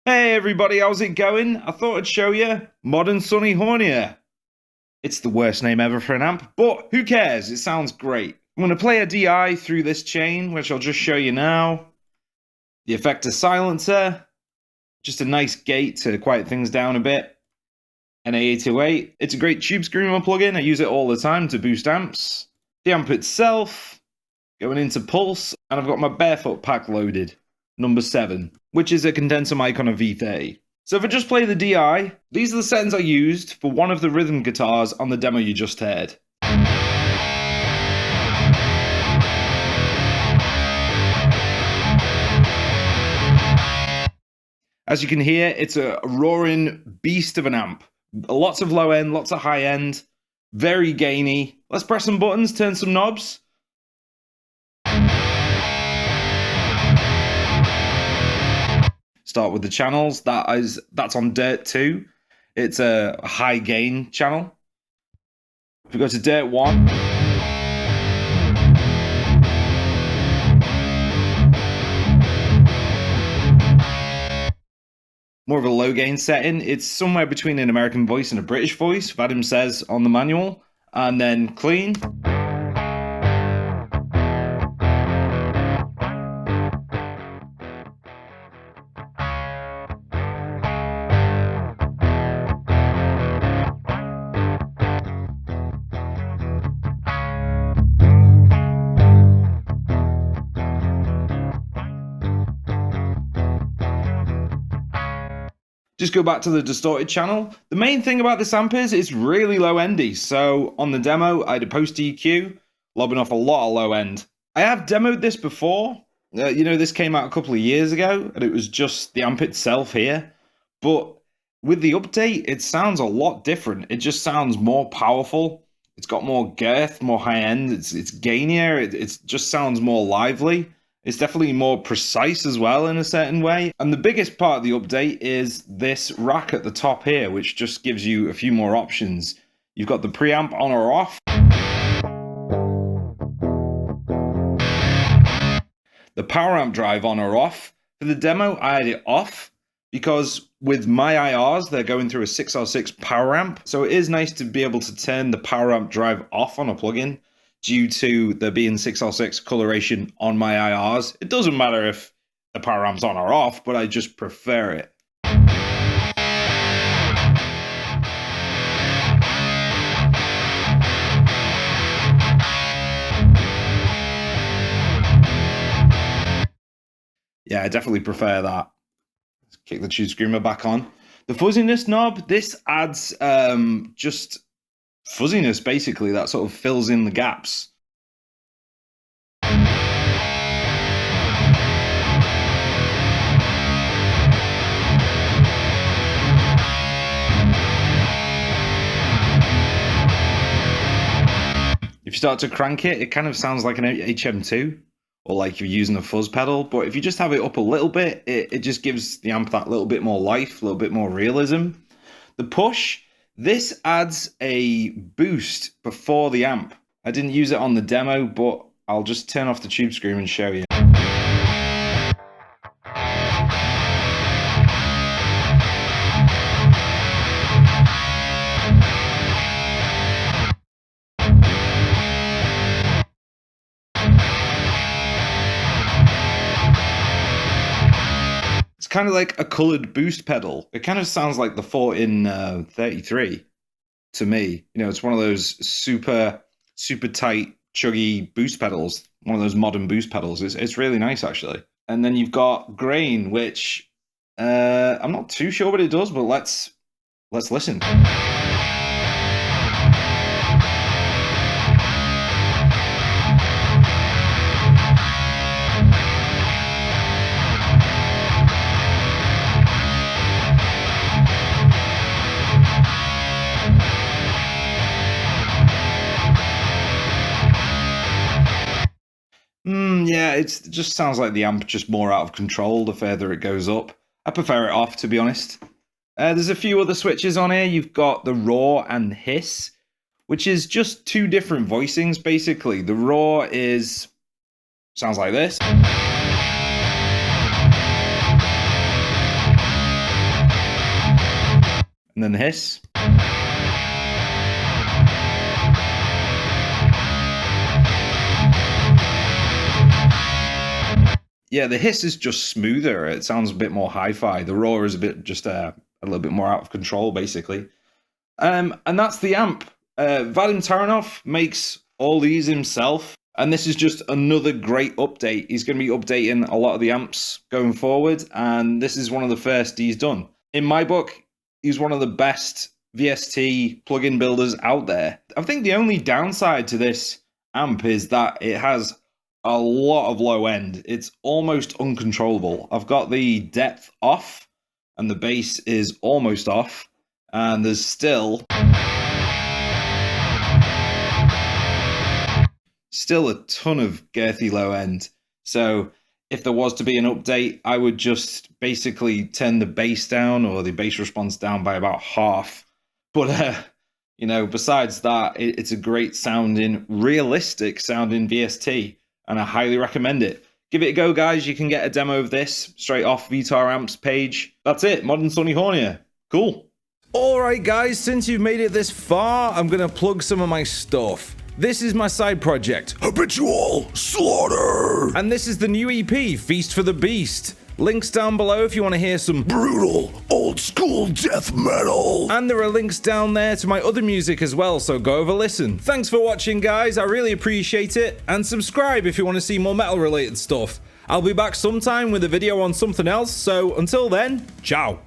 Hey everybody, how's it going? I thought I'd show you modern Sunnyhornia. It's the worst name ever for an amp, but who cares? It sounds great. I'm going to play a DI through this chain, which I'll just show you now. The effector silencer, just a nice gate to quiet things down a bit. An A808, it's a great tube screamer plugin, I use it all the time to boost amps. The amp itself, going into pulse, and I've got my Barefoot pack loaded. Number 7, which is a condenser mic on a V30. So if I just play the DI, these are the settings I used for one of the rhythm guitars on the demo you just heard. As you can hear, it's a roaring beast of an amp. Lots of low end, lots of high end, very gainy. Let's press some buttons, turn some knobs. Start with the channels. That's on Dirt 2. It's a high gain channel. If we go to Dirt 1, more of a low gain setting. It's somewhere between an American voice and a British voice, Vadim says on the manual. And then clean. Just go back to the distorted channel. The main thing about this amp is it's really low endy. So on the demo, I had a post EQ, lobbing off a lot of low end. I have demoed this before. This came out a couple of years ago, and it was just the amp itself here. But with the update, it sounds a lot different. It just sounds more powerful. It's got more girth, more high end. It's gainier. It just sounds more lively. It's definitely more precise as well in a certain way. And the biggest part of the update is this rack at the top here, which just gives you a few more options. You've got the preamp on or off. The power amp drive on or off. For the demo, I had it off because with my IRs, they're going through a 6R6 power amp. So it is nice to be able to turn the power amp drive off on a plugin. Due to there being 6R6 coloration on my IRs. It doesn't matter if the power amp's on or off, but I just prefer it. Yeah, I definitely prefer that. Let's kick the tube screamer back on. The fuzziness knob, this adds just fuzziness, basically, that sort of fills in the gaps. If you start to crank it, it kind of sounds like an HM2, or like you're using a fuzz pedal, but if you just have it up a little bit, it just gives the amp that little bit more life, a little bit more realism. The push, this adds a boost before the amp. I didn't use it on the demo, but I'll just turn off the tube screamer and show you. kind of like a colored boost pedal. It kind of sounds like the 1433 to me. You know, it's one of those super tight, chuggy boost pedals. One of those modern boost pedals. It's really nice, actually. And then you've got grain, which I'm not too sure what it does, but let's listen. Yeah, it just sounds like the amp just more out of control the further it goes up. I prefer it off, to be honest. There's a few other switches on here. You've got the raw and hiss, which is just two different voicings, basically. The raw sounds like this. And then the hiss. Yeah, the hiss is just smoother. It sounds a bit more hi-fi. The raw is a little bit more out of control, basically. And that's the amp. Vadim Taranov makes all these himself, and this is just another great update. He's going to be updating a lot of the amps going forward, and this is one of the first he's done. In my book, he's one of the best VST plugin builders out there. I think the only downside to this amp is that it has a lot of low end. It's almost uncontrollable. I've got the depth off and the bass is almost off, and there's still a ton of girthy low end. So if there was to be an update, I would just basically turn the bass down or the bass response down by about half. But you know, besides that, it's a great sounding, realistic sounding VST. And I highly recommend it. Give it a go, guys. You can get a demo of this straight off VTARAMPS page. That's it. Modern Sunnyhornia. Cool. Alright, guys. Since you've made it this far, I'm going to plug some of my stuff. This is my side project, Habitual Slaughter. And this is the new EP, Feast for the Beast. Links down below if you want to hear some brutal, old-school death metal. And there are links down there to my other music as well, so go over listen. Thanks for watching, guys. I really appreciate it. And subscribe if you want to see more metal-related stuff. I'll be back sometime with a video on something else, so until then, ciao.